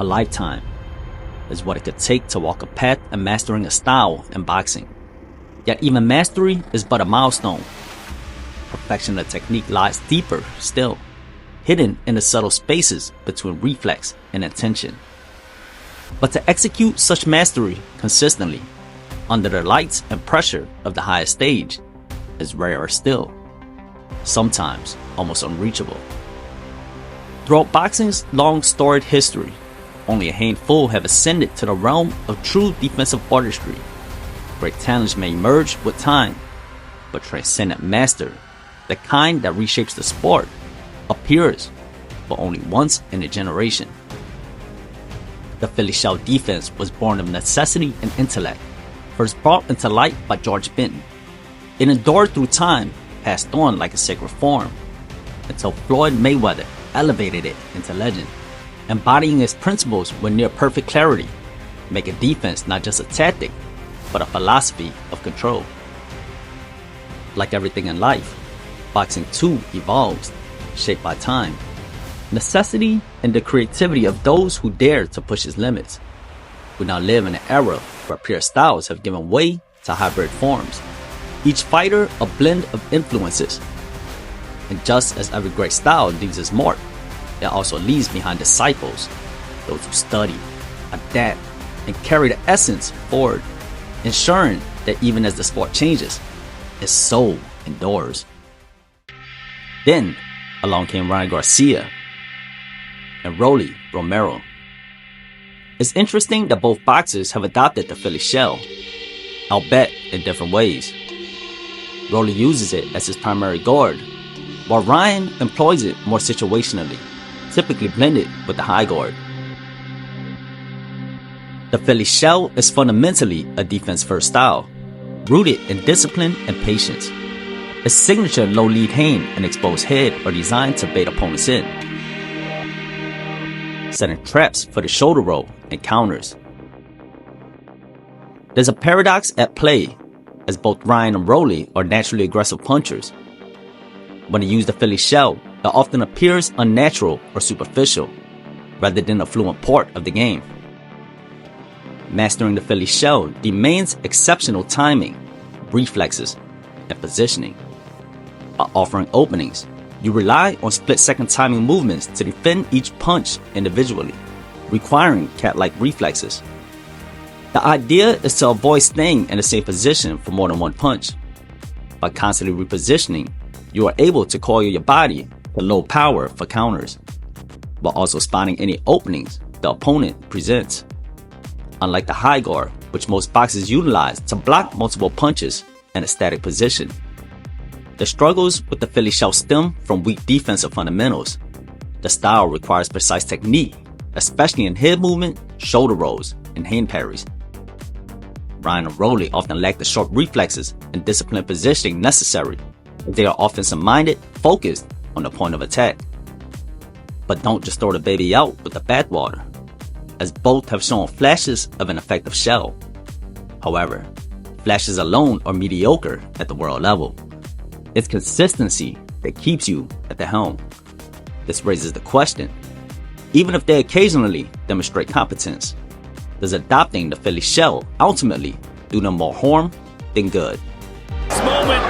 a lifetime is what it could take to walk a path and mastering a style in boxing. Yet even mastery is but a milestone. Perfection of technique lies deeper still, hidden in the subtle spaces between reflex and intention. But to execute such mastery consistently, under the lights and pressure of the highest stage, is rarer still, sometimes almost unreachable. Throughout boxing's long storied history, only a handful have ascended to the realm of true defensive artistry. Great talents may emerge with time, but transcendent master, the kind that reshapes the sport, appears but only once in a generation. The Philly shell defense was born of necessity and intellect, first brought into light by George Benton. It endured through time, passed on like a sacred form, until Floyd Mayweather elevated it into legend, embodying its principles with near perfect clarity, making defense not just a tactic, but a philosophy of control. Like everything in life, boxing too evolves, shaped by time, necessity, and the creativity of those who dare to push its limits. We now live in an era where pure styles have given way to hybrid forms, each fighter a blend of influences. And just as every great style leaves its mark, it also leaves behind disciples, those who study, adapt, and carry the essence forward, ensuring that even as the sport changes, its soul endures. Then, along came Garcia and Romero. It's interesting that both boxers have adopted the Philly shell, albeit in different ways. Rolly uses it as his primary guard, while Ryan employs it more situationally, typically blended with the high guard. The Philly shell is fundamentally a defense-first style, rooted in discipline and patience. Its signature low lead hand and exposed head are designed to bait opponents in, setting traps for the shoulder roll and counters. There's a paradox at play, as both Ryan and Rolly are naturally aggressive punchers. When they use the Philly shell, it often appears unnatural or superficial, rather than a fluent part of the game. Mastering the Philly shell demands exceptional timing, reflexes, and positioning. By offering openings, you rely on split-second timing movements to defend each punch individually, requiring cat-like reflexes. The idea is to avoid staying in the same position for more than one punch. By constantly repositioning, you are able to coil your body to low power for counters, while also spotting any openings the opponent presents. Unlike the high guard, which most boxers utilize to block multiple punches in a static position. The struggles with the Philly shell stem from weak defensive fundamentals. The style requires precise technique, especially in head movement, shoulder rolls, and hand parries. Ryan and Rolly often lack the sharp reflexes and disciplined positioning necessary. They are offensive-minded, focused on the point of attack. But don't just throw the baby out with the bathwater, as both have shown flashes of an effective shell. However, flashes alone are mediocre at the world level. It's consistency that keeps you at the helm. This raises the question, even if they occasionally demonstrate competence, does adopting the Philly shell ultimately do them more harm than good? This moment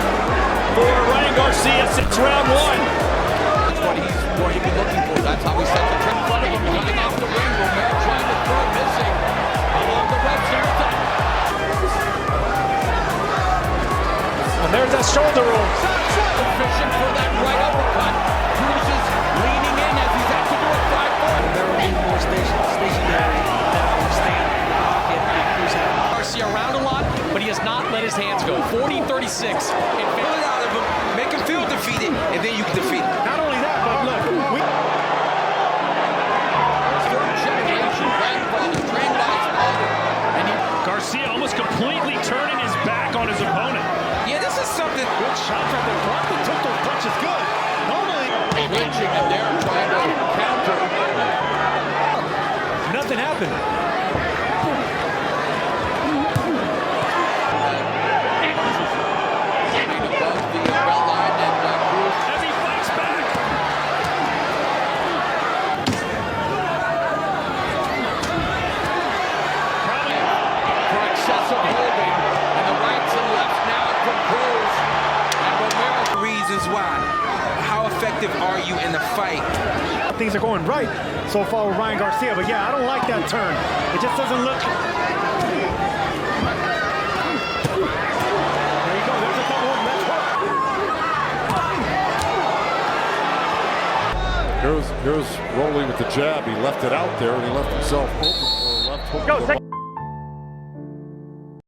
for Ryan Garcia since round one. That's what he'd be looking for. That's how he set the trip in front of him. Coming off the ring, Romero trying to throw, missing. Along the ropes here. And there's that shoulder roll. Fishing for that right uppercut. Cruz is leaning in as he's had to do a 5-4. Romero being more stationary now, standing in the pocket. Cruz had Garcia around a lot, but he has not let his hands go. 40-36 in favor. Out of him, make him feel defeated, and then you can defeat him. Not only that, but look, Third generation grandfather trained by his father. And Garcia almost completely turning his back on his opponent. Yeah, this is something. Good shot right there. Brockton took those punches good. Normally, clinching and they're trying to counter. nothing happened. Above the belt line and Cruz. As he fights back. effective are you in the fight? Things are going right so far with Ryan Garcia, but yeah, I don't like that turn. It just doesn't look. There you go. There's a double. That's Here's Rolly with the jab. He left it out there, and he left himself open for a left hook. Go, second.